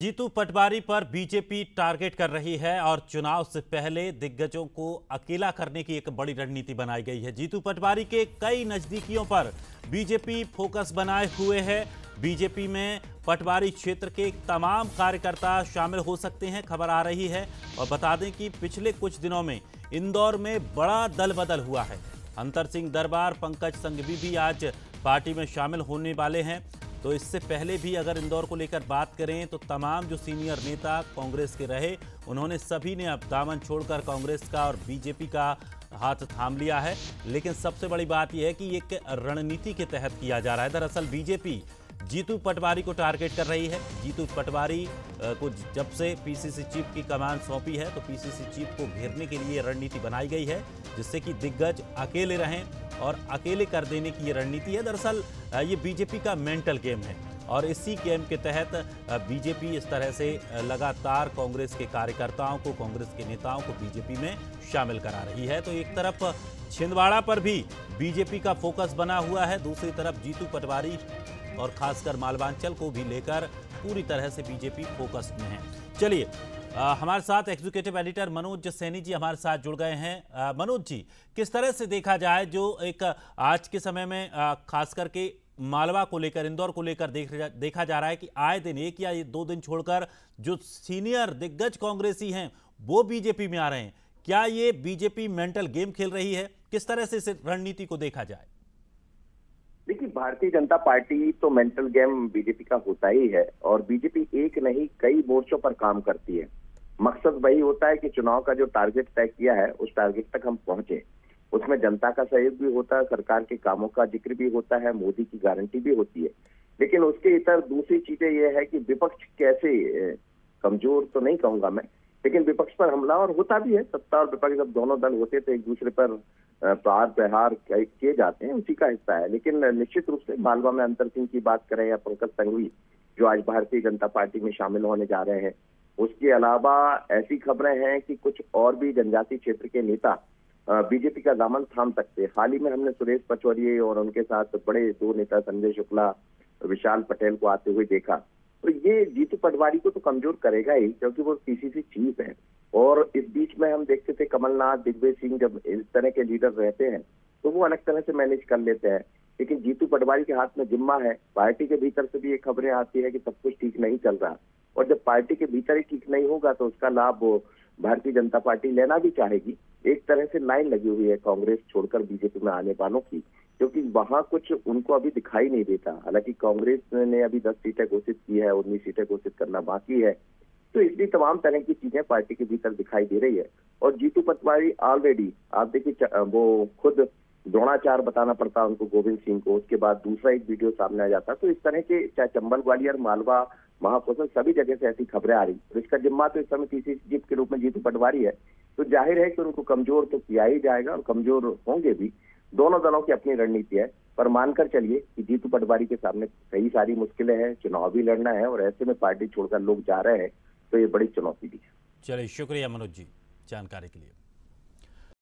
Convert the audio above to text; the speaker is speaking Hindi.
जीतू पटवारी पर बीजेपी टारगेट कर रही है और चुनाव से पहले दिग्गजों को अकेला करने की एक बड़ी रणनीति बनाई गई है। जीतू पटवारी के कई नजदीकियों पर बीजेपी फोकस बनाए हुए है। बीजेपी में पटवारी क्षेत्र के तमाम कार्यकर्ता शामिल हो सकते हैं, खबर आ रही है। और बता दें कि पिछले कुछ दिनों में इंदौर में बड़ा दल बदल हुआ है। अंतर सिंह दरबार, पंकज संघवी भी आज पार्टी में शामिल होने वाले हैं। तो इससे पहले भी अगर इंदौर को लेकर बात करें तो तमाम जो सीनियर नेता कांग्रेस के रहे, उन्होंने सभी ने अब दामन छोड़कर कांग्रेस का और बीजेपी का हाथ थाम लिया है। लेकिन सबसे बड़ी बात यह है कि एक रणनीति के तहत किया जा रहा है। दरअसल बीजेपी जीतू पटवारी को टारगेट कर रही है। जीतू पटवारी को जब से पीसीसी चीफ की कमान सौंपी है तो पीसीसी चीफ को घेरने के लिए रणनीति बनाई गई है, जिससे कि दिग्गज अकेले रहें और अकेले कर देने की ये रणनीति है। दरअसल ये बीजेपी का मेंटल गेम है और इसी गेम के तहत बीजेपी इस तरह से लगातार कांग्रेस के कार्यकर्ताओं को, कांग्रेस के नेताओं को बीजेपी में शामिल करा रही है। तो एक तरफ छिंदवाड़ा पर भी बीजेपी का फोकस बना हुआ है, दूसरी तरफ जीतू पटवारी और खासकर मालवांचल को भी लेकर पूरी तरह से बीजेपी फोकस में है। चलिए, हमारे साथ एग्जीक्यूटिव एडिटर मनोज सैनी जी हमारे साथ जुड़ गए हैं। मनोज जी, किस तरह से देखा जाए जो एक आज के समय में खास करके मालवा को लेकर, इंदौर को लेकर देखा जा रहा है कि आए दिन एक या 2 दिन छोड़कर जो सीनियर दिग्गज कांग्रेसी हैं वो बीजेपी में आ रहे हैं। क्या ये बीजेपी मेंटल गेम खेल रही है? किस तरह से इस रणनीति को देखा जाए? देखिए, भारतीय जनता पार्टी तो मेंटल गेम बीजेपी का होता ही है और बीजेपी एक नहीं कई मोर्चों पर काम करती है। मकसद वही होता है कि चुनाव का जो टारगेट तय किया है उस टारगेट तक हम पहुंचे। उसमें जनता का सहयोग भी होता है, सरकार के कामों का जिक्र भी होता है, मोदी की गारंटी भी होती है। लेकिन उसके इतर दूसरी चीजें यह है कि विपक्ष कैसे, कमजोर तो नहीं कहूंगा मैं, लेकिन विपक्ष पर हमला और होता भी है। सत्ता और विपक्ष जब दोनों दल होते तो एक दूसरे पर प्रहार प्रहार किए जाते हैं, उसी का हिस्सा है। लेकिन निश्चित रूप से मालवा में अंतर सिंह की बात करें या पंकज संघवी जो आज भारतीय जनता पार्टी में शामिल होने जा रहे हैं, उसके अलावा ऐसी खबरें हैं कि कुछ और भी जनजातीय क्षेत्र के नेता बीजेपी का दामन थाम सकते हैं। हाल ही में हमने सुरेश पचौरी और उनके साथ बड़े 2 नेता संजय शुक्ला, विशाल पटेल को आते हुए देखा। तो ये जीतू पटवारी को तो कमजोर करेगा ही, क्योंकि वो पीसीसी चीफ है। और इस बीच में हम देखते थे कमलनाथ, दिग्विजय सिंह, जब इस तरह के लीडर रहते हैं तो वो अलग तरह से मैनेज कर लेते हैं। लेकिन जीतू पटवारी के हाथ में जिम्मा है। पार्टी के भीतर से भी ये खबरें आती है कि सब कुछ ठीक नहीं चल रहा, और जब पार्टी के भीतर ही ठीक नहीं होगा तो उसका लाभ भारतीय जनता पार्टी लेना भी चाहेगी। एक तरह से लाइन लगी हुई है कांग्रेस छोड़कर बीजेपी में आने वालों की, क्योंकि वहां कुछ उनको अभी दिखाई नहीं देता। हालांकि कांग्रेस ने अभी 10 सीटें घोषित की है, 19 सीटें घोषित करना बाकी है। तो इसलिए तमाम तरह की चीजें पार्टी के भीतर दिखाई दे रही है। और जीतू पटवारी ऑलरेडी, आप देखिए, वो खुद द्रोणाचार बताना पड़ता उनको गोविंद सिंह को, उसके बाद दूसरा एक वीडियो सामने आ जाता। तो इस तरह के चाहे चंबल, ग्वालियर, मालवा, महाकौशल, सभी जगह से ऐसी खबरें आ रही। तो इसका जिम्मा तो इस समय पीसीसी चीफ के रूप में जीतू पटवारी है। तो जाहिर है कि उनको कमजोर तो किया ही जाएगा और कमजोर होंगे भी। दोनों दलों की अपनी रणनीति है, पर मानकर चलिए कि जीतू पटवारी के सामने कई सारी मुश्किलें हैं, चुनाव भी लड़ना है और ऐसे में पार्टी छोड़कर लोग जा रहे हैं, तो ये बड़ी चुनौती भी है। चलिए, शुक्रिया मनोज जी जानकारी के लिए।